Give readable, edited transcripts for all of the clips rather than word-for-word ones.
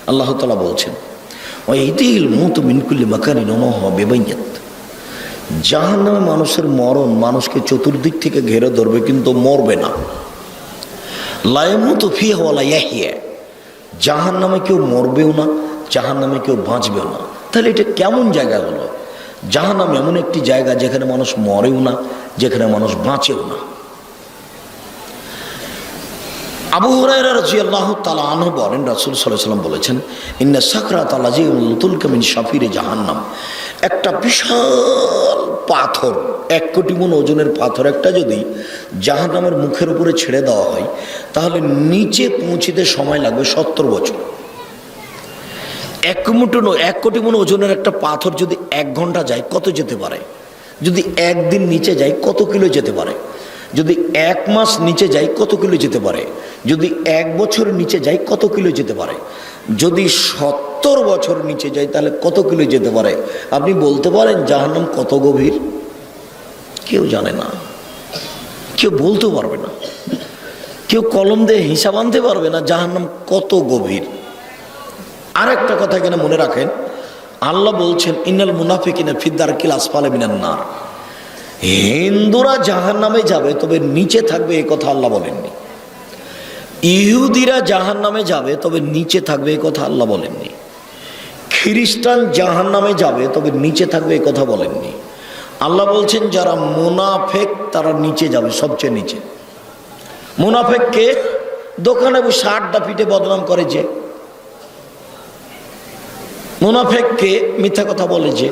আল্লাহ তাআলা বলছেন ওয়াইদিল মুত মিন কুল্লি মাকানিন ওয়া মা হুয়া বিবাইয়াত, জাহান্নামে মানুষের মরণ মানুষকে চতুর্দিক থেকে ঘিরে ধরবে কিন্তু মরবে না। লা ইয়ামুতু ফিহা ওয়া লা ইয়াহইয়া, জাহান্নামে কেউ মরবেও না, জাহান্নামে কেউ বাঁচবেও না। তাহলে এটা কেমন জায়গা হলো? জাহান্নাম এমন একটি জায়গা যেখানে মানুষ মরেও না, যেখানে মানুষ বাঁচেও না। আবু হুরায়রা রাদিয়াল্লাহু তাআলা আনহু বলেন, রাসূল সাল্লাল্লাহু আলাইহি ওয়াসাল্লাম বলেছেন, ইন্না সাকরাতাল লাযীউল তুলকা মিন শাফিরি জাহান্নাম, একটা বিশাল পাথর, 1 কোটি মণ ওজনের পাথর একটা যদি জাহান্নামের মুখের উপরে ছেড়ে দেওয়া হয় তাহলে নিচে পৌঁছিতে সময় লাগবে 70 বছর। 1 কোটি মণ ওজনের একটা পাথর যদি 1 ঘন্টা যায় কত যেতে পারে? যদি 1 দিন নিচে যায় কত কিলো যেতে পারে? যদি 1 মাস নিচে যায় কত কিলো যেতে পারে? যদি 1 বছর নিচে যায় কত কিলো যেতে পারে? যদি 70 বছর নিচে যায় তাহলে কত কিলো যেতে পারে? আপনি বলতে পারেন জাহান্নাম কত গভীর? কেউ জানে না, কেউ বলতে পারবে না, কেউ কলম দিয়ে হিসাব আনতে পারবে না জাহান্নাম কত গভীর। আর একটা কথা এখানে মনে রাখেন, আল্লাহ বলছেন ইন্নাল মুনাফিকিনা ফি দারকিল আসফালি মিনান নার, হিন্দুরা জাহান্নামে যাবে তবে নিচে থাকবে, এই কথা আল্লাহ বলেননি। ইহুদিরা জাহান্নামে যাবে তবে নিচে থাকবে, এই কথা আল্লাহ বলেননি। খ্রিস্টান জাহান্নামে যাবে তবে নিচে থাকবে, এই কথা বলেননি। আল্লাহ বলছেন যারা মুনাফেক তারা নিচে যাবে, সবচেয়ে নিচে। মুনাফেককে দোকানে বসে আড্ডা পিটে বদনাম করে যে, মুনাফেককে মিথ্যা কথা বলে যে,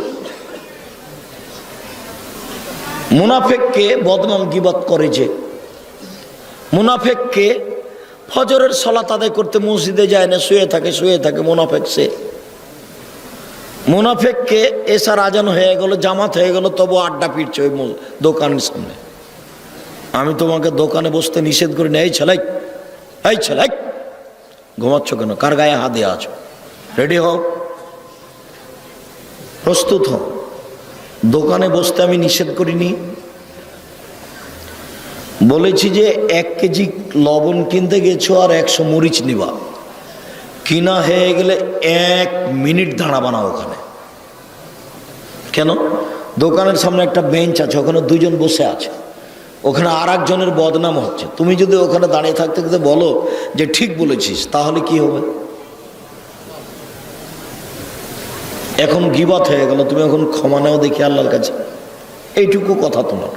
মুনাফেককে বদনাম গীবত করে যে, মুনাফেককে ফজরের সালাত আদায় করতে মসজিদে যায় না, শুয়ে থাকে মুনাফেক সে। মুনাফেককে এশার আজান হয়ে গেল, জামাত হয়ে গেল, তবু আড্ডা পিটছে ওই দোকানের সামনে। আমি তোমাকে দোকানে বসতে নিষেধ করি না, এই ছেলাই ঘুমাচ্ছ কেন? কার গায়ে হাত দিয়ে আছো? রেডি হও, প্রস্তুত হও। দোকানে বসতে আমি নিষেধ করিনি, বলেছি যে 1 কেজি লবণ কিনতে গেছো আর 100 মরিচ নিবা, কিনা হয়ে গেলে 1 মিনিট দাঁড়াবা না ওখানে। কেন? দোকানের সামনে একটা বেঞ্চ আছে, ওখানে 2 জন বসে আছে, ওখানে আর একজনের বদনাম হচ্ছে। তুমি যদি ওখানে দাঁড়িয়ে থাকতে থাকতে বলো যে ঠিক বলেছিস, তাহলে কি হবে? এখন গীবত হয়ে গেল, তুমি এখন ক্ষমা নাও দেখি আল্লাহর কাছে, এইটুকু কথা তোমার।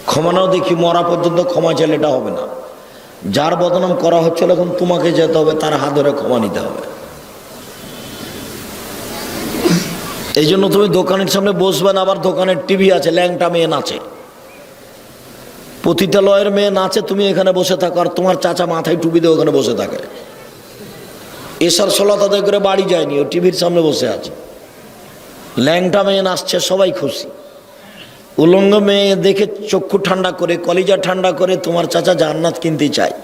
ক্ষমা নাও দেখি, মরা পর্যন্ত ক্ষমা চাইলে এটা হবে না। যার বদনাম করা হচ্ছিল এখন তোমাকে যেতে হবে, তার হাত ধরে ক্ষমা নিতে হবে। এই জন্য তুমি দোকানের সামনে বসবে না। আবার দোকানের টিভি আছে, ল্যাংটা মেয়ে নাচে, পতিতালয়ের মেয়ে নাচে, তুমি এখানে বসে থাকো, আর তোমার চাচা মাথায় টুপি দিয়ে ওখানে বসে থাকে। এসার সালাত আদায় করে বাড়ি যায়নি, ও টিভির সামনে বসে আছে। ল্যাংটা মেয়ে নাচছে, সবাই খুশি। উলঙ্গ মেয়ে দেখে চক্ষু ঠান্ডা করে, কলিজা ঠান্ডা করে তোমার চাচা জান্নাত কিনতে চায়।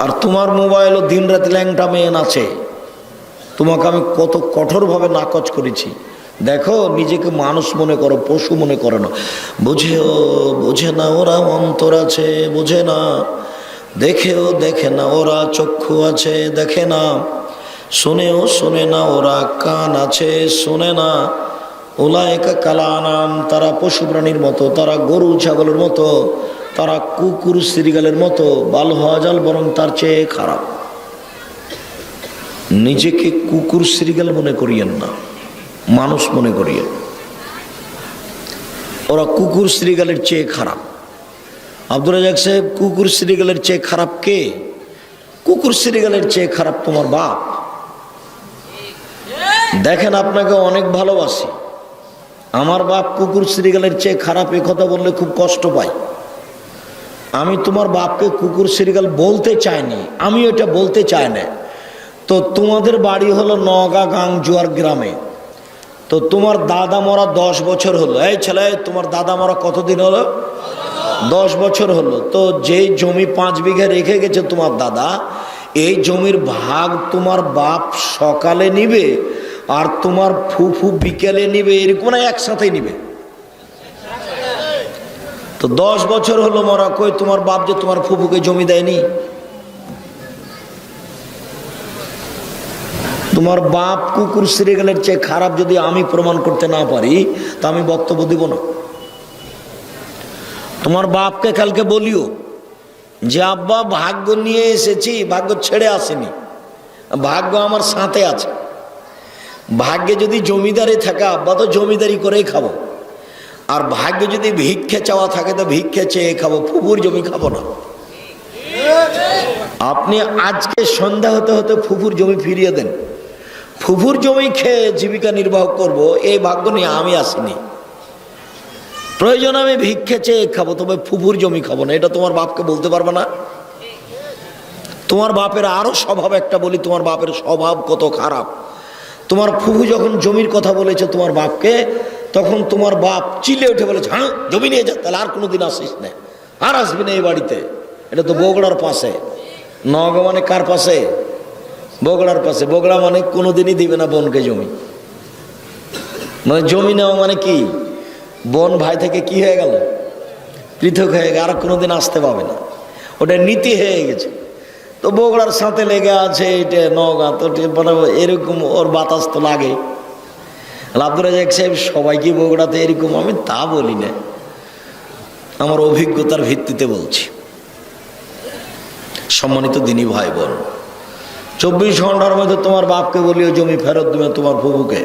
আর তোমার মোবাইলও দিন রাত ল্যাংটা মেয়ে নাচে। তোমাকে আমি কত কঠোরভাবে নাকচ করেছি। দেখো, নিজেকে মানুষ মনে করো, পশু মনে করো না। বোঝে না ওরা অন্তর আছে, বোঝে না। দেখেও দেখে না ওরা চক্ষু আছে, দেখে না। শোনেও শোনে না ওরা কান আছে, শোনে না। উলাইকা কালানাম, তারা পশু প্রাণীর মতো, তারা গরু ছাগলের মতো, তারা কুকুর শ্রীগালের মতো। বাল হাজাল, বরং তার চেয়ে খারাপ। নিজেকে কুকুর শ্রীগাল মনে করিয়েন না, মানুষ মনে করিয়েন। ওরা কুকুর শ্রীগালের চেয়ে খারাপ। আব্দুর রাজ্জাক সাহেব, কুকুর শ্রীগালের চেয়ে খারাপ কে? কুকুর শ্রীগালের চেয়ে খারাপ তোমার বাপ। দেখেন, আপনাকে অনেক ভালোবাসি, আমার বাপ কুকুর শ্রীগালের চেয়ে খারাপ, এ কথা বললে খুব কষ্ট পাই। আমি তোমার বাপকে কুকুর শ্রীগাল বলতে চাইনি, আমি এটা বলতে চাই না। তো তোমাদের বাড়ি হলো নওগাঁ গাংজুয়ার গ্রামে। তো তোমার দাদা মরা 10 বছর হলো। এই ছেলে, তোমার দাদা মরা কতদিন হলো? 10 বছর হলো। তো যেই জমি 5 বিঘা রেখে গেছে তোমার দাদা, এই জমির ভাগ তোমার বাপ সকালে নিবে আর তোমার ফুফু বিকেলে নিবে, এরকম না একসাথে নিবে। তো 10 বছর হলো মরা, কই তোমার বাপ যে তোমার ফুফুকে জমি দেয়নি? তোমার বাপ কুকুর সিরিয়ালের চেয়ে খারাপ যদি আমি প্রমাণ করতে না পারি তা আমি বক্তব্য দিব না। তোমার বাপকে কালকে বলিও যে আব্বা ভাগ্য নিয়ে এসেছি, ভাগ্য ছেড়ে আসেনি, ভাগ্য আমার সাথে আছে। ভাগ্যে যদি জমিদারি থাকে আব্বা তো জমিদারি করেই খাবো, আর ভাগ্যে যদি ভিক্ষে চাওয়া থাকে তো ভিক্ষে চেয়ে খাবো, ফুফুর জমি খাবো না। আপনি আজকে সন্ধ্যা হতে হতে ফুফুর জমি ফিরিয়ে দেন, ফুফুর জমি খেয়ে জীবিকা নির্বাহ করব, এই ভাগ্য নিয়ে আমি আসিনি। প্রয়োজন আমি ভিক্ষে চেয়ে খাবো, তবে ফুফুর জমি খাবো না। এটা তোমার বাপকে বলতে পারবে না? তোমার বাপের আরো স্বভাব একটা বলি, তোমার বাপের স্বভাব কত খারাপ। তোমার ফুফু যখন জমির কথা বলেছে তোমার বাপকে, তখন তোমার বাপ চিলে উঠে বলেছে, হ্যাঁ জমি নিয়ে যা, তাহলে আর কোনোদিন আসিস না, আর আসবি না এই বাড়িতে। এটা তো বগুড়ার পাশে। নওগাঁ মানে কার পাশে? বগুড়ার পাশে। বগুড়া মানে কোনোদিনই দিবে না বোনকে জমি। মানে জমি নেওয়া মানে কি, বোন ভাই থেকে কি হয়ে গেল, পৃথক হয়ে গেল, আর কোনোদিন আসতে পাবে না। ওটা নীতি হয়ে গেছে। তো বগুড়ার সাথে লেগে আছে এটা নওগাঁ, তো মানে এরকম ওর বাতাস তো লাগে। আব্দুর রাজ্জাক সাহেব সবাই কি বগুড়াতে এরকম? আমি তা বলি না, আমার অভিজ্ঞতার ভিত্তিতে বলছি। সম্মানিত দিনী ভাই বোন, 24 ঘন্টার মধ্যে তোমার বাপকে বলিও জমি ফেরত দেবে তোমার ফুফুকে।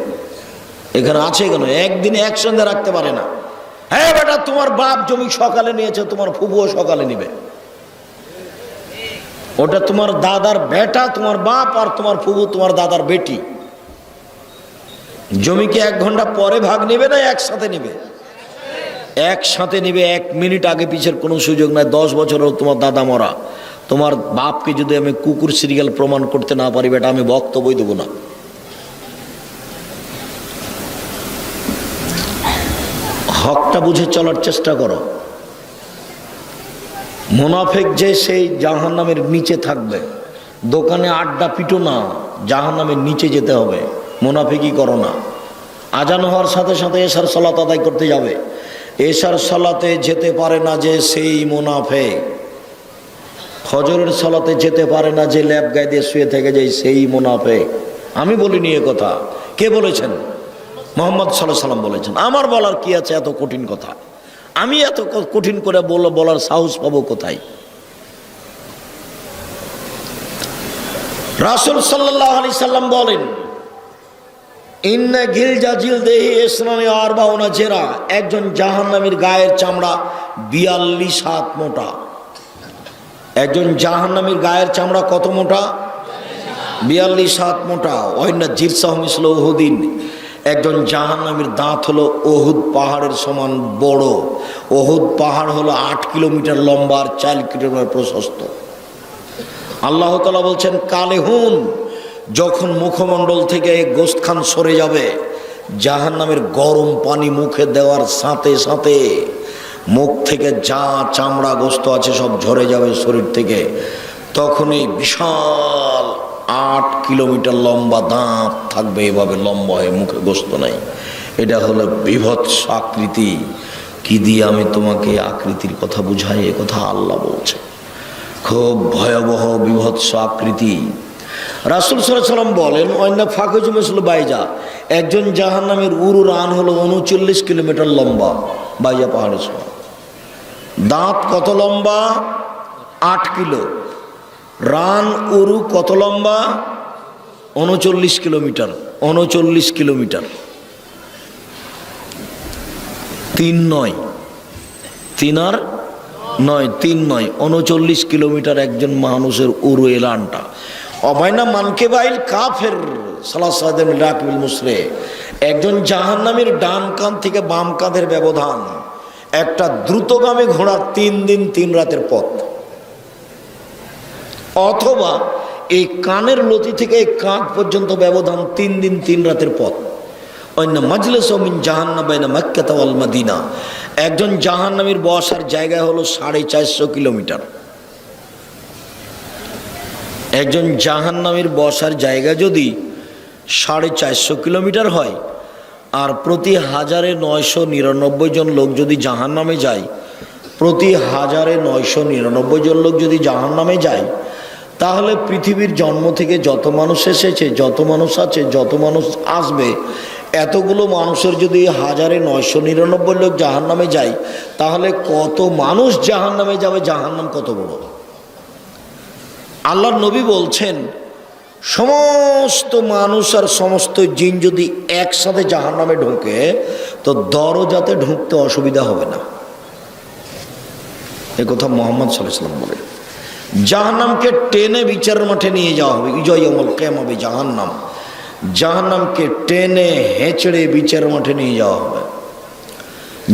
এখানে আছে কেন? একদিনে একসঙ্গে রাখতে পারে না। হ্যাঁ বেটা, তোমার বাপ জমি সকালে নিয়েছে, তোমার ফুফুও সকালে নিবে। ওটা তোমার দাদার বেটা তোমার বাপ, আর তোমার ফুফু তোমার দাদার বেটি। জমিকে 1 ঘন্টা পরে ভাগ নেবে না একসাথে নেবে? একসাথে নিবে। 1 মিনিট আগে পিছের কোনো সুযোগ নাই। 10 বছরেও তোমার দাদা মরা। তোমার বাপকে যদি আমি কুকুর সিরিয়াল প্রমাণ করতে না পারি বেটা, আমি বক্তব্যই দেবো না। হকটা বুঝে চলার চেষ্টা করো। মুনাফিক যে সেই জাহান্নামের নিচে থাকবে। দোকানে আড্ডা পিটো না, জাহান্নামের নিচে যেতে হবে। মুনাফিকই করো না। আজান হওয়ার সাথে সাথে এশার সালাত আদায় করতে যাবে। এশার সালাতে যেতে পারে না যে সেই মুনাফিক। ফজরের সালাতে যেতে পারে না যে ল্যাব গায়ে দিয়ে শুয়ে থেকে যায় সেই মুনাফিক। আমি বলিনি এ কথা, কে বলেছেন? মুহাম্মদ সাল্লাল্লাহু আলাইহি ওয়াসাল্লাম বলেছেন। আমার বলার কি আছে এত কঠিন কথা? আমি এত কঠিন করে বলার সাহস পাবো কোথায়? রাসূল সাল্লাল্লাহু আলাইহি সাল্লাম বলেন, ইন্না গিলজা জিলদেহি ইসনানি আরবাউনা জেরা। একজন জাহান্নামীর গায়ের চামড়া 42 হাত মোটা। একজন জাহান্নামীর গায়ের চামড়া কত মোটা? 42 হাত মোটা। ওয়াইন্না জিরসাহু মিসলু উহুদিন। একজন জাহান্নামীর দাঁত হলো উহুদ পাহাড়ের সমান বড়। উহুদ পাহাড় হলো 8 কিলোমিটার লম্বা আর 4 কিলোমিটার প্রশস্ত। আল্লাহ তাআলা বলছেন, কালেহুন, যখন মুখমণ্ডল থেকে গোশতখান সরে যাবে, জাহান্নামের গরম পানি মুখে দেওয়ার সাথে সাথে মুখ থেকে যা চামড়া গোশত আছে সব ঝরে যাবে শরীর থেকে। তখনই বিশাল 8 কিলোমিটার লম্বা দাঁত থাকবে, এভাবে লম্বা হয়ে, মুখে গোশত নাই। এটা হলো বিভৎস আকৃতি। কি দিয়ে আমি তোমাকে আকৃতির কথা বুঝাই? এ কথা আল্লাহ বলছে। খুব ভয়াবহ বিভৎস আকৃতি। রাসূল সাল্লাল্লাহু আলাইহি ওয়াসাল্লাম বলেন, অন্য ফাকুজু মিসলু বাইজা। একজন জাহান্নামের উরু রান হলো 39 কিলোমিটার লম্বা, বাইজা পাহাড়ের সমান। দাঁত কত লম্বা? 8 কিলো। রান উরু কত লম্বা? 39 কিলোমিটার। 39 কিলোমিটার। 3 নয়, 3 আর 9, 3 নয়, 39 কিলোমিটার একজন মানুষের উরু এলানটা। অবায়না মানকে বাইল কাফের সালাসাদিন রাকিবিল মুসরে। একজন জাহান্নামীর ডান কাঁধ থেকে বাম কাঁধের ব্যবধান একটা দ্রুতগামী ঘোড়ার 3 দিন 3 রাতের পথ। অথবা এই কানের লতি থেকে এই কাঁধ পর্যন্ত ব্যবধান 3 দিন 3 রাতের পথ। অন্য মাজলিসু মিন জাহান্নাম বাইনা মক্কা ওয়াল মদিনা। একজন জাহান্নামীর বসার জায়গা হলো 450 কিলোমিটার। একজন জাহান্নামীর বসার জায়গা যদি 450 কিলোমিটার হয়, আর প্রতি 1999 জন লোক যদি জাহান্নামে যায়, প্রতি 1999 জন লোক যদি জাহান্নামে যায়, তাহলে পৃথিবীর জন্ম থেকে যত মানুষ এসেছে, যত মানুষ আছে, যত মানুষ আসবে, এতগুলো মানুষের যদি 1999 লোক জাহান্নামে যায়, তাহলে কত মানুষ জাহান্নামে যাবে? জাহান্নাম কত বড়! আল্লাহর নবী বলছেন, সমস্ত মানুষ আর সমস্ত জিন যদি একসাথে জাহান্নামে ঢোকে, তো দরজাতে ঢুকতে অসুবিধা হবে না। এ কথা মুহাম্মদ সাল্লাল্লাহু আলাইহি ওয়াসাল্লাম বলেন। জাহান্নামকে টেনে বিচারের মাঠে নিয়ে যাওয়া হবে। ইয়াউমুল কিয়ামা জাহান্নাম, জাহান্নামকে টেনে হেঁচড়ে বিচারের মাঠে নিয়ে যাওয়া হবে।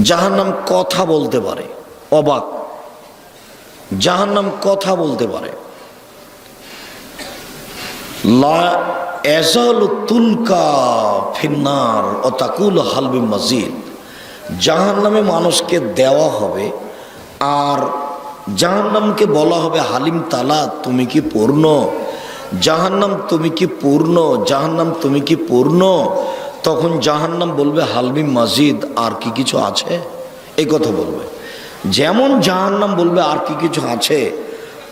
জাহান্নাম কথা বলতে পারে, অবাক! জাহান্নাম কথা বলতে পারে। লা ইয়াজালু তুলকা ফিন্নার ওয়া তাকুল হাল মিন মাজিদ। জাহান্নামে মানুষকে দেওয়া হবে, আর জাহান্নামকে বলা হবে, হালিম তালা, তুমি কি পূর্ণ? জাহান্নাম তুমি কি পূর্ণ? জাহান্নাম তুমি কি পূর্ণ? তখন জাহান্নাম বলবে, হালমিম মাজিদ, আর কি কিছু আছে? এই কথা বলবে। যেমন জাহান্নাম বলবে আর কি কিছু আছে,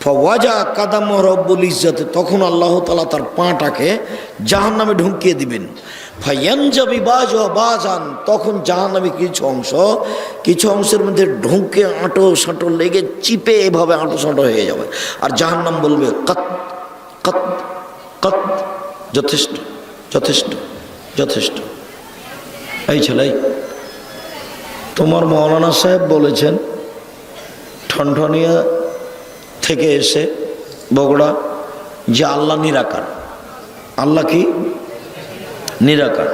ফাওয়াজা কাদাম রব্বুল ইজ্জত, তখন আল্লাহ তাআলা তার পাটাকে জাহান্নামে ঢুকিয়ে দিবেন। ফায়ানজাবি বাজা বাজান, তখন জাহান্নামে কিছু অংশের মধ্যে ঢুকে আঁটো সাঁটো লেগে চিপে এভাবে আঁটো সাঁটো হয়ে যাবে। আর জাহান্নাম বলবে, কত কত কত, যথেষ্ট যথেষ্ট যথেষ্ট। এই ছেলে, তোমার মৌলানা সাহেব বলেছেন ঠনঠনিয়া থেকে এসে বগুড়া, যে আল্লাহ নিরাকার। আল্লাহ কি? নিরাকার।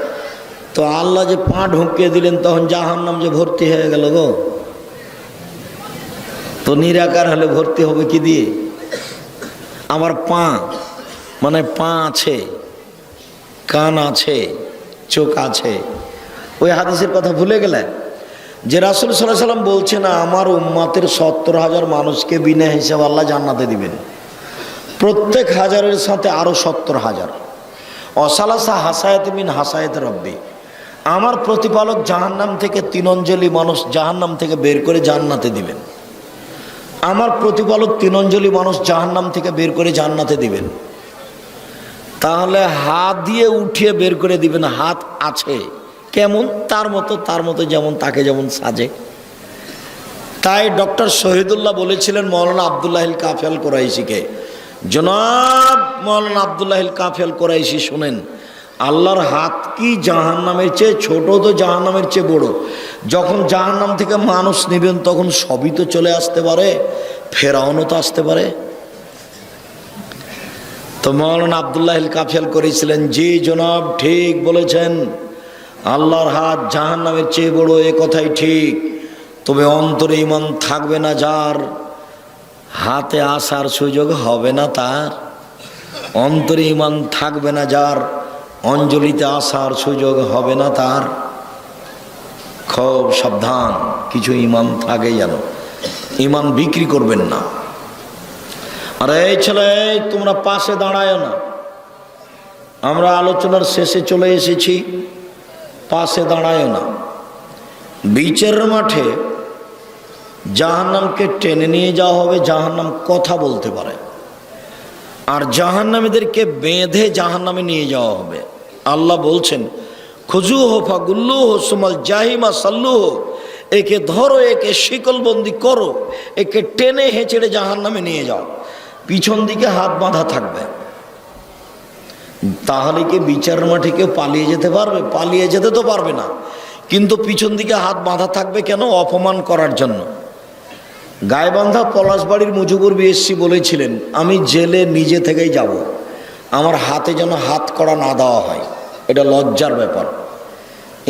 তো আল্লাহ যে পা ঢুকিয়ে দিলেন, তখন জাহান্নাম যে ভর্তি হয়ে গেল গো। তো নিরাকার হলে ভর্তি হবে কি দিয়ে? আমার পা, মানে পা আছে, কান আছে, চোখ আছে। ওই হাদিসের কথা ভুলে গেলে যে রাসূল সাল্লাল্লাহু আলাইহি ওয়াসাল্লাম বলছে না, আমার উম্মতের 70,000 মানুষকে বিনা হিসাবে আল্লাহ জান্নাতে দিবেন, প্রত্যেক হাজারের সাথে আরো 70,000। অসালাসা হাসায়াত মিন হাসায়াত রব্বি, আমার প্রতিপালক জাহান্নাম থেকে 3 অঞ্জলি মানুষ জাহান্নাম থেকে বের করে জান্নাতে দিবেন। আমার প্রতিপালক 3 অঞ্জলি মানুষ জাহান্নাম থেকে বের করে জান্নাতে দিবেন। তাহলে হাত দিয়ে উঠিয়ে বের করে দিবেন। হাত আছে কেমন? তার মতো যেমন তাকে যেমন সাজে। তাই ডক্টর শহীদুল্লাহ বলেছিলেন মৌলানা আব্দুল্লাহিল কাফি আল কুরাইশিকে, জনাব মৌলানা আব্দুল্লাহিল কাফি আল কুরাইশি, শুনেন, আল্লাহর হাত কি জাহান্নামের চেয়ে ছোট, তো জাহান্নামের চেয়ে বড়। যখন জাহান্নাম থেকে মানুষ নেবেন, তখন সবই তো চলে আসতে পারে, ফেরাউনও তো আসতে পারে। তো মৌলানা আব্দুল্লাহিল কাফি আল করেছিলেন, জি জনাব, ঠিক বলেছেন, আল্লাহর হাত জাহান্নামের চেয়ে বড়, এ কথাই ঠিক। তবে অন্তরে ঈমান থাকবে না যার, হাতে আসার সুযোগ হবে না তার। অন্তরে ঈমান থাকবে না যার, অঞ্জলিতে আসার সুযোগ হবে না তার। খুব সাবধান, কিছু ঈমান থাকে যেন, ঈমান বিক্রি করবেন না। আরে এই ছেলে, তোমরা পাশে দাঁড়ায় না, আমরা আলোচনার শেষে চলে এসেছি, পাশে দাঁড়ায় না। বিচারের মাঠে জাহান্নামকে টেনে নিয়ে যাওয়া হবে। জাহান্নাম কথা বলতে পারে, আর জাহান্নামীদেরকে বেঁধে জাহান্নামে নিয়ে যাওয়া হবে। আল্লাহ বলছেন, খুজুহু ফাগুল্লুহু সুমাল জাহিমা সাল্লুহু, একে ধরো, একে শিকলবন্দি করো, একে টেনে হেঁচড়ে জাহান্নামে নিয়ে যাও। পিছন দিকে হাত বাঁধা থাকবে। তাহলে কি বিচারের মাঠে কেউ পালিয়ে যেতে পারবে? পালিয়ে যেতে তো পারবে না, কিন্তু পিছন দিকে হাত বাঁধা থাকবে কেন? অপমান করার জন্য। গায়েবান্ধা পলাশবাড়ির মুজিবুর বিএসসি বলেছিলেন, আমি জেলে নিজে থেকেই যাব, আমার হাতে যেন হাত করা না দেওয়া হয়, এটা লজ্জার ব্যাপার।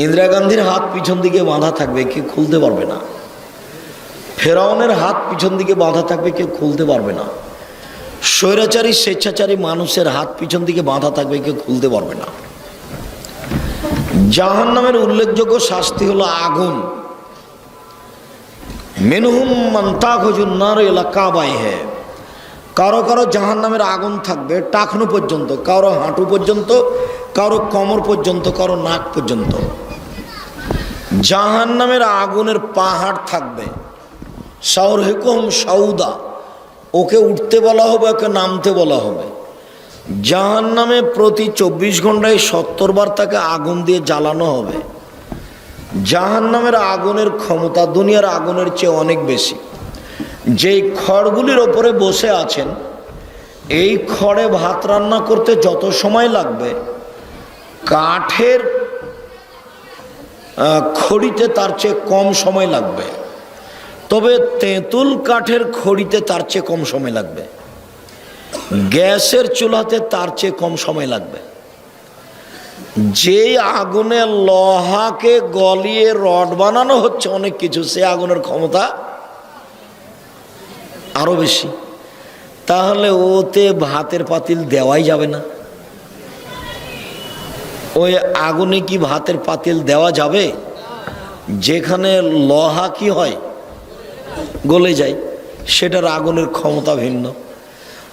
ইন্দিরা গান্ধীর হাত পিছন দিকে বাঁধা থাকবে, কেউ খুলতে পারবে না। ফেরাউনের হাত পিছন দিকে বাঁধা থাকবে, কেউ খুলতে পারবে না। স্বৈরাচারী স্বেচ্ছাচারী মানুষের হাত পিছন দিকে বাঁধা থাকবে, কেউ খুলতে পারবে না। জাহান্নামের উল্লেখযোগ্য শাস্তি হলো আগুন। মিনহুম মান তাখুজুন নার ইলা কাবাইহি, কারো কারো জাহান্নামের আগুন থাকবে টাকনু পর্যন্ত, কারো হাঁটু পর্যন্ত, কারো কোমর পর্যন্ত, কারো নাক পর্যন্ত। জাহান্নামের আগুনের পাহাড় থাকবে। সাউরহিকুম সাউদা, ওকে উঠতে বলা হবে, ওকে নামতে বলা হবে। জাহান্নামে প্রতি 24 ঘন্টায় 70 বার তাকে আগুন দিয়ে জ্বালানো হবে। জাহান্নামের আগুনের ক্ষমতা দুনিয়ার আগুনের চেয়ে অনেক বেশি। যেই খড়গুলির ওপরে বসে আছেন, এই খড়ে ভাত রান্না করতে যত সময় লাগবে, কাঠের খড়িতে তার চেয়ে কম সময় লাগবে। তবে তেঁতুল কাঠের খড়িতে তার চেয়ে কম সময় লাগবে, গ্যাসের চুলাতে তার চেয়ে কম সময় লাগবে। যেই আগুনে লোহাকে গলিয়ে রড বানানো হচ্ছে অনেক কিছু, সে আগুনের ক্ষমতা আরো বেশি। তাহলে ওতে ভাতের পাতিল দেওয়াই যাবে না। ওই আগুনে কি ভাতের পাতিল দেওয়া যাবে? যেখানে লোহা কি হয়, গলে যায়, সেটার আগুনের ক্ষমতা ভিন্ন।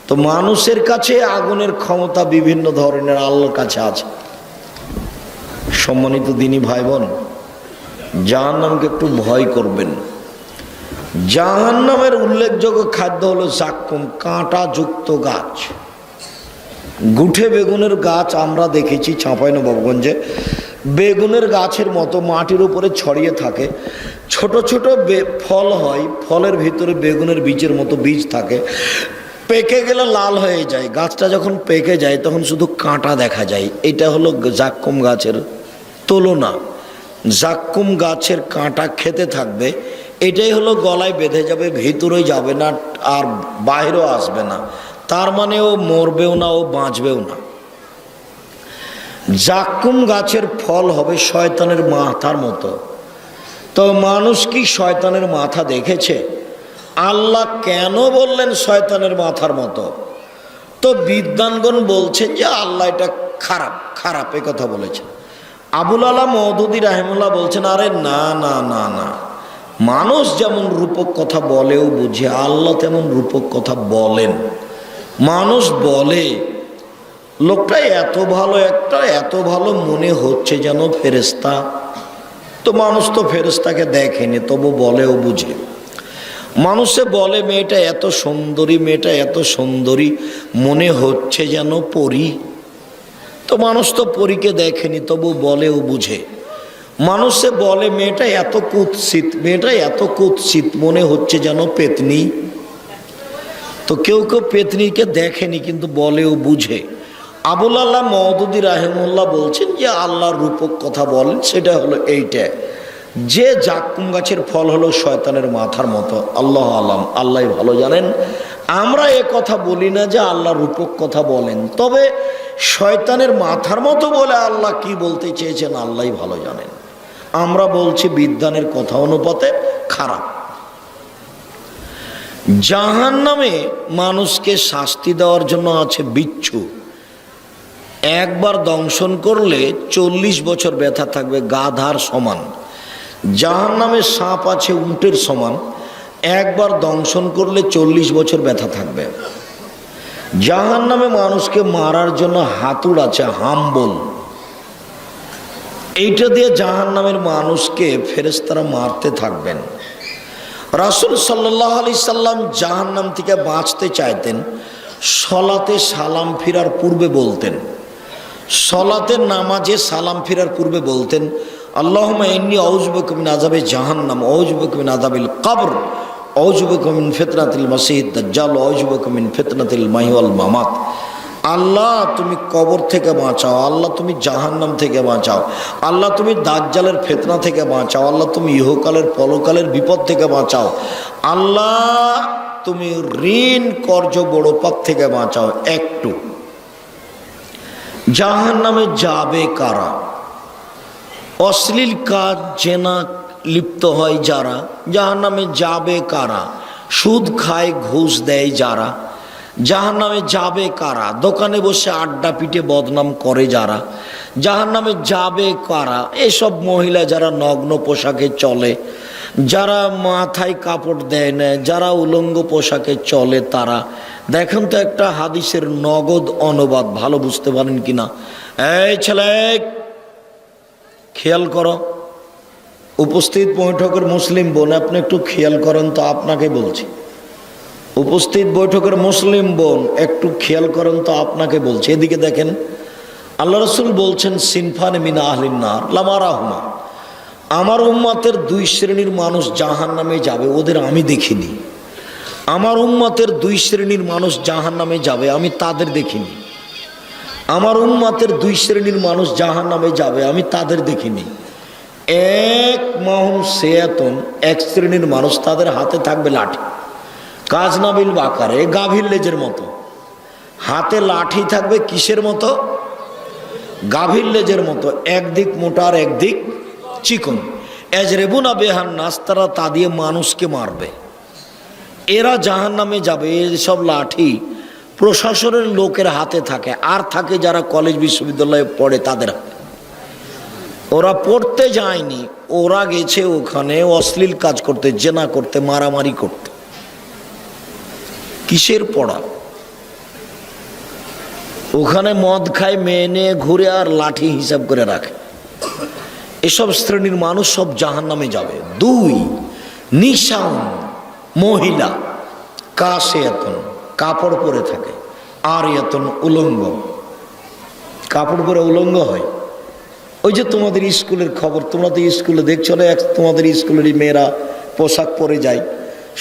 তো মানুষের কাছে আগুনের ক্ষমতা বিভিন্ন ধরনের, আল্লাহর কাছে আছে। সম্মানিত দিনী ভাই বোন, জাহান্নামকে একটু ভয় করবেন। জাহান্নামের উল্লেখযোগ্য খাদ্য হলো জাক্কুম, কাঁটা যুক্ত গাছ। গুঠে বেগুনের গাছ আমরা দেখেছি চাঁপাইনবাবগঞ্জে, বেগুনের গাছের মতো মাটির উপরে ছড়িয়ে থাকে, ছোট ছোট ফল হয়, ফলের ভিতরে বেগুনের বীজের মতো বীজ থাকে, পেকে গেলে লাল হয়ে যায়। গাছটা যখন পেকে যায় তখন শুধু কাঁটা দেখা যায়। এটা হলো জাক্কুম গাছের তুলনা। জাক্কুম গাছের কাঁটা খেতে থাকবে, এটাই হলো গলায় বেঁধে যাবে, ভিতরে যাবে না আর বাইরেও আসবে না। তার মানে ও মরবেও না, ও বাঁচবেও না। জাক্কুম গাছের ফল হবে শয়তানের মাথার মতো। তো মানুষ কি শয়তানের মাথা দেখেছে? আল্লাহ কেন বললেন শয়তানের মাথার মতো? তো বিদ্বানগণ বলছেন যে আল্লাহ এটা খারাপ খারাপ এ কথা বলেছেন। আবুল আলা মওদুদী রাহিমাহুল্লাহ বলছেন, আরে না না না না, মানুষ যেমন রূপক কথা বলেও বুঝে, আল্লাহ তেমন রূপক কথা বলেন। মানুষ বলে লোকটা এত ভালো, এত ভালো মনে হচ্ছে যেন ফেরেশতা। তো মানুষ তো ফেরেশতাকে দেখেনি, তবু বলেও বুঝে। মানুষে বলে মেয়েটা এত সুন্দরী, মেয়েটা এত সুন্দরী মনে হচ্ছে যেন পরী। তো মানুষ তো পরীকে দেখেনি, তবু বলেও বুঝে। মানুষে বলে মেয়েটা এত কুৎসিত, মেয়েটা এত কুৎসিত মনে হচ্ছে যেন পেতনি। তো কেউ কেউ পেতনিকে দেখেনি কিন্তু বলেও বুঝে। আবুল আল্লাহ মওদুদী রাহিমাহুল্লাহ বলছেন যে আল্লাহর রূপক কথা বলেন, সেটা হলো এইটা যে জাক্কুম গাছের ফল হলো শয়তানের মাথার মতো। আল্লাহ আলাম, আল্লাহ ভালো জানেন। আমরা এ কথা বলি না যে আল্লাহ রূপক কথা বলেন, তবে শয়তানের মাথার মতো বলে আল্লাহ কি বলতে চেয়েছেন আল্লাহ ভালো জানেন। আমরা বলছি বিদ্বানের কথা অনুপাতে খারাপ। জাহান্নামে মানুষকে শাস্তি দেওয়ার জন্য আছে বিচ্ছু। একবার দংশন করলে 40 বছর ব্যথা থাকবে, গাধার সমান। জাহান্নামে সাপ আছে উটের সমান, একবার দংশন করলে 40 বছর ব্যথা থাকবে। জাহান্নামে মানুষকে মারার জন্য হাতুড় আছে, হাম্বল। এইটা দিয়ে জাহান্নামের মানুষকে ফেরেশতারা মারতে থাকবেন। রাসূল সাল্লাল্লাহু আলাইহি সাল্লাম জাহান্নাম থেকে বাঁচতে চাইতেন, সলাতে সালাম ফিরার পূর্বে বলতেন, সলাতের নামাজে সালাম ফিরার পূর্বে বলতেন, আল্লাহুম্মা ইন্নী আউযু বিকা মিন আযাবি জাহান্নাম, আউযু বিকা মিন আযাবিল কবর, আউযু বিকা মিন ফিতনাতিল মাসিহিদ দাজ্জাল, আউযু বিকা মিন ফিতনাতিল মাহইয়া ওয়াল মামাত। আল্লাহ তুমি কবর থেকে বাঁচাও, আল্লাহ তুমি জাহান্নাম থেকে বাঁচাও, আল্লাহ তুমি দাজ্জালের ফিতনা থেকে বাঁচাও, আল্লাহ তুমি ইহকালের পরকালের বিপদ থেকে বাঁচাও, আল্লাহ তুমি ঋণ কর্জ বড় পাপ থেকে বাঁচাও। একটু জাহান্নামে যাবে কারা? অশ্লীল কাজ জেনা লিপ্ত হয় যারা, জাহান্নামে যাবে কারা? সুদ খায় ঘুষ দেয় যারা, জাহান্নামে যাবে কারা? দোকানে বসে আড্ডা পিটে বদনাম করে যারা, জাহান্নামে যাবে কারা? এসব মহিলা যারা নগ্ন পোশাকে চলে, যারা মাথায় কাপড় দেয় না, যারা উলঙ্গ পোশাকে চলে তারা। দেখেন তো একটা হাদিসের নগদ অনুবাদ, ভালো বুঝতে পারেন কিনা। এই ছেলে খেয়াল করো, উপস্থিত বৈঠকের মুসলিম বোন, আপনি একটু খেয়াল করেন তো, আপনাকে বলছি। উপস্থিত বৈঠকের মুসলিম বোন একটু খেয়াল করেন তো, আপনাকে বলছে, এদিকে দেখেন। আল্লাহ রাসূল বলছেন সিনফান মিন আহলিন নার লামারাহুমা, আমার উম্মতের দুই শ্রেণীর মানুষ জাহান্নামে যাবে, ওদের আমি দেখিনি। আমার উম্মতের দুই শ্রেণীর মানুষ জাহান্নামে যাবে, আমি তাদের দেখিনি। আমার উম্মতের দুই শ্রেণীর মানুষ জাহান্নামে যাবে, আমি তাদের দেখিনি। এক মাহুম সেয়াতুন, এক শ্রেণীর মানুষ, তাদের হাতে থাকবে লাঠি, কাজনাবিল বাকারে, গাভীর লেজের মতো। হাতে লাঠি থাকবে কিসের মতো? গাভীর লেজের মতো, একদিক মোটা আর একদিক চিকন। এজরেবুনা বেহান নাস, তারা তা দিয়ে মানুষকে মারবে। এরা জাহান্নামে যাবে। এসব লাঠি প্রশাসনের লোকের হাতে থাকে, আর থাকে যারা কলেজ বিশ্ববিদ্যালয়ে পড়ে তাদের হাতে। ওরা পড়তে যায়নি, ওরা গেছে ওখানে অশ্লীল কাজ করতে, জেনা করতে, মারামারি করতে। কিসের পড়া? ওখানে মদ খায়, মেয়ে নিয়ে ঘুরে আর লাঠি হিসাব করে রাখে। এসব শ্রেণীর মানুষ সব জাহান্নামে যাবে। দুই, নিশাউন, মহিলা, কাসিয়াতুন, কাপড় পরে থাকে, আর ইয়াতুন, উলঙ্গ। কাপড় পরে উলঙ্গ হয়। ওই যে তোমাদের স্কুলের খবর, তোমরা তো স্কুলে দেখছো না, তোমাদের স্কুলেরই মেয়েরা পোশাক পরে যায়।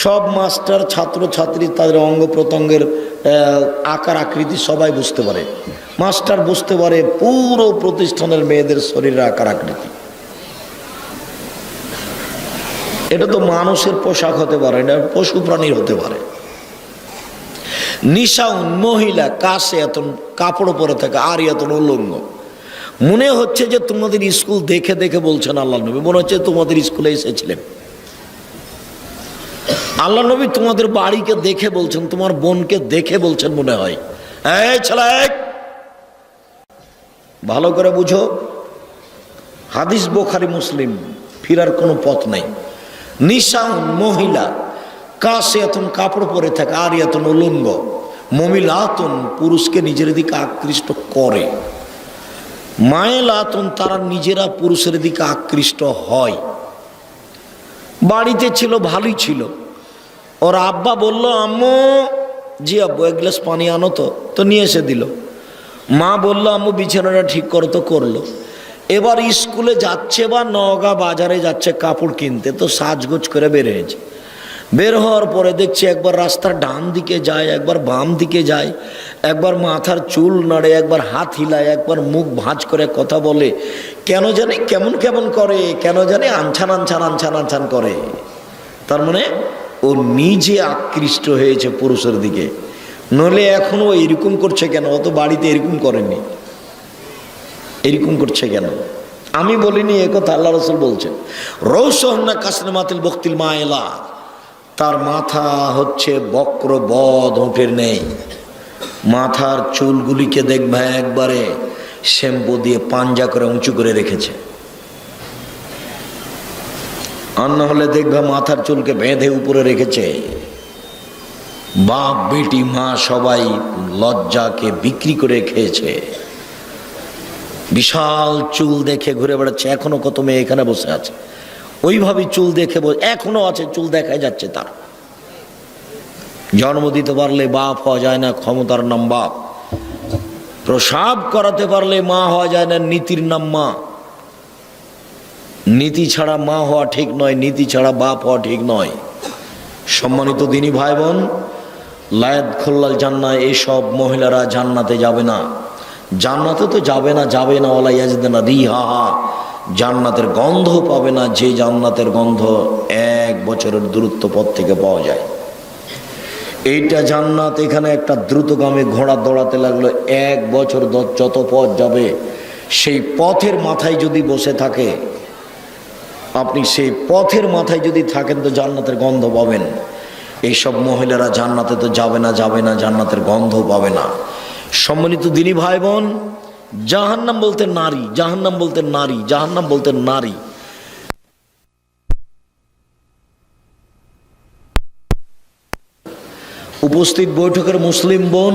সব মাস্টার, ছাত্র ছাত্রী তাদের অঙ্গ প্রত্যঙ্গের আকার আকৃতি সবাই বুঝতে পারে। মাস্টার বুঝতে পারে পুরো প্রতিষ্ঠানের মেয়েদের শরীরের আকার আকৃতি। এটা তো মানুষের পোশাক হতে পারে না, পশু প্রাণীর হতে পারে। নিশাউন, মহিলা, কাশে এতন, কাপড় পরে থাকে, আর এতন, উলঙ্গ। মনে হচ্ছে যে তোমাদের স্কুল দেখে দেখে বলছেন আল্লাহ নবী, মনে হচ্ছে তোমাদের স্কুলে এসেছিলেন। আল্লাহ নবী তোমাদের বাড়িকে দেখে বলছেন, তোমার বোনকে দেখে বলছেন মনে হয়। এই ছেলে, ভালো করে বুঝো, হাদিস বুখারী মুসলিম, ফিরার কোনো পথ নাই। নিশাউন, মহিলা, কাসিয়াতুন, কাপড় পরে থাকে, আরিয়াতুন, উলঙ্গ। মমিলাতুন, পুরুষকে নিজের দিকে আকৃষ্ট করে। মায়েলাতুন, তারা নিজেরা পুরুষের দিকে আকৃষ্ট হয়। বাড়িতে ছিল, ভালোই ছিল। ওর আব্বা বলল, আম্মু, জি আব্বু, এক গ্লাস পানি আনো তো নিয়ে এসে দিল। মা বলল, আম্মু বিছানাটা ঠিক করো, তো করলো। এবার স্কুলে যাচ্ছে বা নওগাঁ বাজারে যাচ্ছে কাপড় কিনতে, তো সাজগোজ করে বের হয়েছে। বের হওয়ার পরে দেখছি একবার রাস্তার ডান দিকে যায়, একবার বাম দিকে যায়, একবার মাথার চুল নাড়ে, একবার হাত হিলায়, একবার মুখ ভাঁজ করে কথা বলে, কেন জানে কেমন কেমন করে, কেন জানে আনছান আনছান আনছান আনছান করে। তার মানে ও নিজে আকৃষ্ট হয়েছে পুরুষের দিকে। নইলে এখনো এরকম করছে কেন? ও তো বাড়িতে এরকম করেনি, এরকম করছে কেন? আমি বলিনি এ কথা, আল্লাহ রাসূল বলছেন। রৌসহন্না কাসনামাতিল বক্তিল মায়লা, তার মাথা হচ্ছে বক্র বদ ওঠের নেই। মাথার চুলগুলিকে দেখবে একবারে শ্যাম্পু দিয়ে পাঞ্জা করে উঁচু করে রেখেছে। আর না হলে দেখবে মাথার চুলকে বেঁধে উপরে রেখেছে। বাপ বেটি মা সবাই লজ্জাকে বিক্রি করে খেয়েছে। বিশাল চুল দেখে ঘুরে বেড়াচ্ছে। এখনো কত মেয়ে এখানে বসে আছে ওইভাবে চুল দেখে, এখনো আছে, চুল দেখাই যাচ্ছে তার। জন্ম দিতে পারলে বাপ হওয়া যায় না, ক্ষমতার নাম বাপ। প্রসাব করাতে পারলে মা হওয়া যায় না, নীতির নাম মা। নীতি ছাড়া মা হওয়া ঠিক নয়, নীতি ছাড়া বাপ হওয়া ঠিক নয়। সম্মানিত দিনী ভাই বোন, লায়াত খোল্লাল জান্নাহ, এইসব মহিলারা জান্নাতে যাবে না। জান্নাতে তো যাবে না, যাবে না, ওলা ইয়াজিদনা রিহা, জান্নাতের গন্ধ পাবে না। যে জান্নাতের গন্ধ 1 বছরের দূরত্ব পথ থেকে পাওয়া যায়। এইটা জান্নাত। এখানে একটা দ্রুতগামী ঘোড়া দৌড়াতে লাগলো, 1 বছর যত পথ যাবে, সেই পথের মাথায় যদি বসে থাকে আপনি, সেই পথের মাথায় যদি থাকেন তো জান্নাতের গন্ধ পাবেন। এইসব মহিলারা জান্নাতে তো যাবে না, যাবে না, জান্নাতের গন্ধ পাবে না। সম্মানিত দিনী ভাই বোন, জাহান্নাম বলতে নারী, জাহান্নাম বলতে নারী, জাহান্নাম বলতে নারী। উপস্থিত বৈঠকের মুসলিম বোন,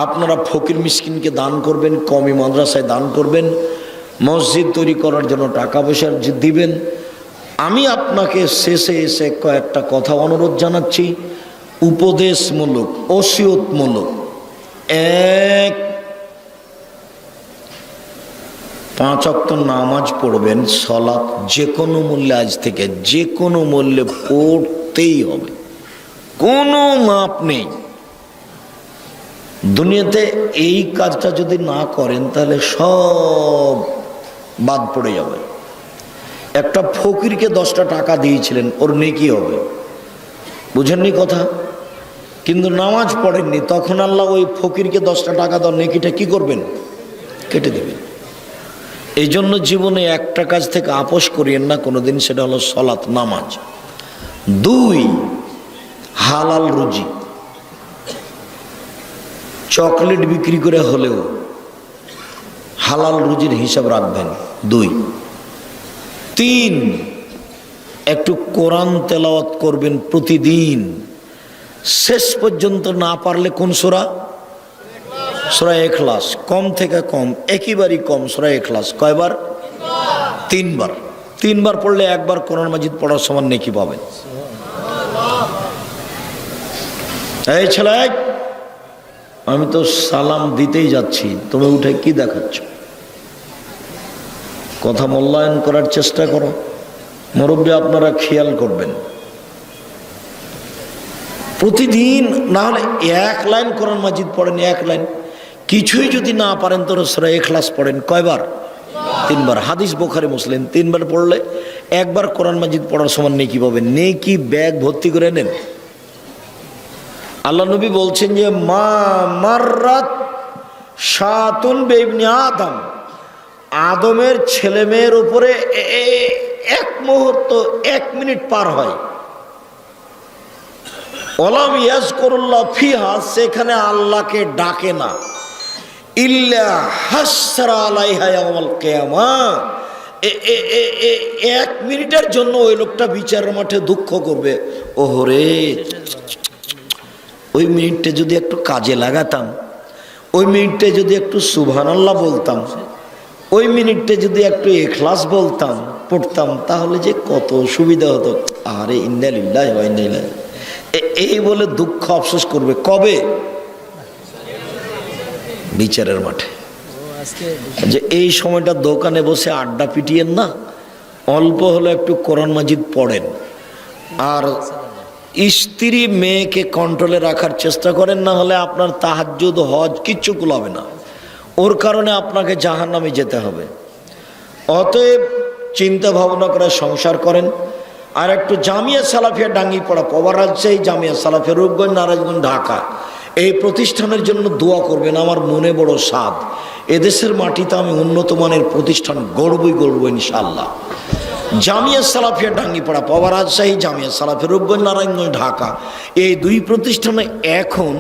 আপনারা ফকির মিসকিনকে দান করবেন, কওমি মাদ্রাসায় দান করবেন, মসজিদ তৈরি করার জন্য টাকা পয়সা দিবেন। আমি আপনাকে শেষে এসে কয়েকটা কথা অনুরোধ জানাচ্ছি। উপদেশমূলক, ওসিয়তমূলক। এক, 5 ওয়াক্ত নামাজ পড়বেন, সালাত যে কোনো মূল্যে, আজ থেকে যে কোনো মূল্যে পড়তেই হবে, কোনো মাপ নেই। দুনিয়াতে এই কাজটা যদি না করেন তাহলে সব বাদ পড়ে যাবে। একটা ফকিরকে 10টা টাকা দিয়েছিলেন, ওর নেকি হবে, বুঝেননি কথা? কিন্তু নামাজ পড়েননি, তখন আল্লাহ ওই ফকিরকে 10টা টাকা দাও, নেকিটা কি করবেন? কেটে দেবেন। এই জন্য জীবনে একটা কাজ থেকে আপোষ করিয়েন না কোনোদিন, সেটা হলো সালাত, নামাজ। 2, হালাল রুজি। চকলেট বিক্রি করে হলেও হালাল রুজির হিসাব রাখবেন। 2, 3, একটু কোরআন তেলাওয়াত করবেন প্রতিদিন, শেষ পর্যন্ত না পারলে কোন সূরা? সূরা ইখলাস। কম থেকে কম, একেবারেই কম সূরা ইখলাস। কয়বার? 3 বার। 3 বার পড়লে একবার কোরআন মাজিদ পড়ার সমান নেকি পাবেন। এই ছেলে, আমি তো সালাম দিতেই যাচ্ছি, তুমি উঠে কি দেখাচ্ছ? কথা মূল্যায়ন করার চেষ্টা করো। মুরব্বী আপনারা খেয়াল করবেন, প্রতিদিন না হলে 1 লাইন কোরআন মাজিদ পড়েন, 1 লাইন। কিছুই যদি না পারেন তো সূরা ইখলাস পড়েন। কয়বার? 3 বার। হাদিস বুখারী মুসলিম। 3 বার পড়লে একবার কোরআন মাজিদ পড়ার সমান নেকি পাবেন। নেকি ব্যাগ ভর্তি করে নেন। আল্লাহ নবী বলছেন যে মা মাররাত শাতুন বিইবনি আদম, আদমের ছেলে মেয়ের উপরে 1 মুহূর্ত, 1 মিনিট পার হয়, ওয়ালাম ইয়াজকুরুল্লাহ ফিহা, সেখানে আল্লাহকে ডাকে না, ইল্লা হাসরা আলাইহা ইয়াউমাল কিয়ামাহ, 1 মিনিটের জন্য ওই লোকটা বিচারের মাঠে দুঃখ করবে। ওহরে, ওই মিনিটটা যদি একটু কাজে লাগাতাম, ওই মিনিটটা যদি একটু সুবহানাল্লাহ বলতাম, ওই মিনিটটা যদি একটু ইখলাস বলতাম, পড়তাম, তাহলে যে কত সুবিধা হতো। আরে ইন্না লিল্লাহি ওয়া ইন্না ইলাইহি, এই বলে দুঃখ আফসোস করবে। কবে? বিচারের মাঠে। যে এই সময়টা দোকানে বসে আড্ডা পিটিয়েন না, অল্প হলো একটু কোরআন মাজিদ পড়েন, আর স্ত্রী মেয়েকে কন্ট্রোলে রাখার চেষ্টা করেন, না হলে আপনার তাহাজ্জুদ, হজ কিচ্ছু কুলাবে না, ওর কারণে আপনাকে জাহান্নামে যেতে হবে। অতএব চিন্তা ভাবনা করে সংসার করেন। আর একটু জামিয়া সালাফিয়া ডাঙ্গিপাড়া, পবা রাজশাহী জামিয়া সালাফিয়া, রূপগঞ্জ, নারায়ণগঞ্জ, ঢাকা, এই প্রতিষ্ঠানের জন্য দোয়া করবেন। আমার মনে বড় সাধ, এদেশের মাটিতে আমি উন্নত মানের প্রতিষ্ঠান গড়বই ইনশাআল্লাহ। জামিয়া সালাফিয়া ডাঙ্গিপাড়া, পবা রাজশাহী জামিয়া সালাফিয়া, রূপগঞ্জ, নারায়ণগঞ্জ, ঢাকা, এই 2 প্রতিষ্ঠানে এখন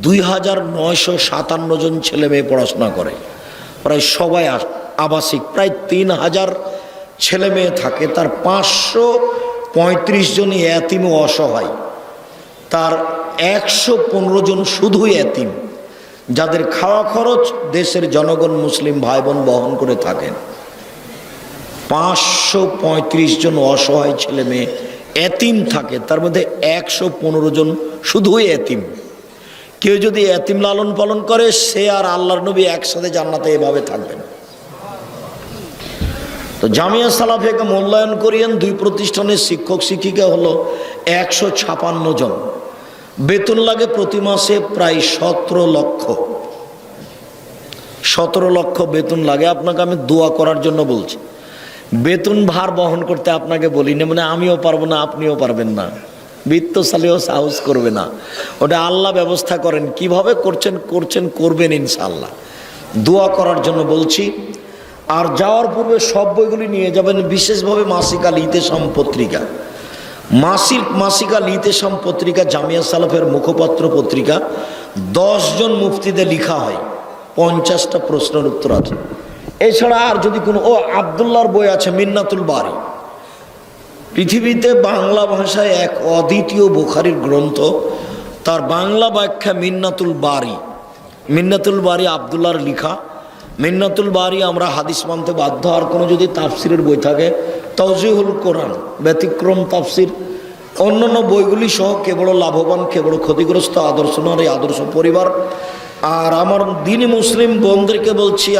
2957 জন ছেলে মেয়ে পড়াশোনা করে। প্রায় সবাই আবাসিক, প্রায় 3000 ছেলে মেয়ে থাকে, তার 535 জনই এতিম ও অসহায়, তার 115 জন শুধুই এতিম, যাদের খাওয়া খরচ দেশের জনগণ মুসলিম ভাই বোন বহন করে থাকেন। 535 জন অসহায় ছেলে মেয়ে এতিম থাকে, তার মধ্যে 115 জন শুধুই এতিম। কেউ যদি এতিম লালন পালন করে, সে আর আল্লাহর নবী একসাথে জান্নাতে এভাবে থাকবেন। তো জামিয়া সালাফিয়াকে মূল্যায়ন করিয়েন। 2 প্রতিষ্ঠানের শিক্ষক শিক্ষিকা হলো 156 জন, বেতন লাগে প্রতি মাসে প্রায় 17 লক্ষ। 17 লক্ষ বেতন লাগে। আপনাকে আমি দোয়া করার জন্য বলছি, বেতন ভার বহন করতে আপনাকে বলি না, মানে আমিও পারবো না, আপনিও পারবেন না, বিত্তশালীও সাহস করবে না, ওটা আল্লাহ ব্যবস্থা করেন। কিভাবে করবেন ইনশাআল্লাহ। দোয়া করার জন্য বলছি। আর যাওয়ার পূর্বে সব বইগুলি নিয়ে যাবেন, বিশেষভাবে মাসিক আল ইতেসাম পত্রিকা। মাসিক আল ইতেসাম পত্রিকা জামিয়া সালাফের মুখপাত্র পত্রিকা। 10 জন মুফতিদের লেখা হয়, 50টা প্রশ্নের উত্তর আছে। এছাড়া আর যদি কোনো আব্দুল্লাহর বই আছে মিন্নাতুল বারী, পৃথিবীতে বাংলা ভাষায় এক অদ্বিতীয় বুখারীর গ্রন্থ, তার বাংলা ব্যাখ্যা মিন্নাতুল বারী। মিন্নাতুল বারী আব্দুল্লাহর লেখা। মিন্নাতুল বারী আমরা হাদিস মানতে বাধ্য। আর কোনো যদি তাফসিরের বই থাকে, তাওজিহুল কোরআন, ব্যতিক্রম তাফসির, অন্যান্য বইগুলি সহ কে বড় লাভবান কে বড় ক্ষতিগ্রস্ত আদর্শ নারী আদর্শ পরিবার। আর আমার দিনী মুসলিম বোনদেরকে বলছি,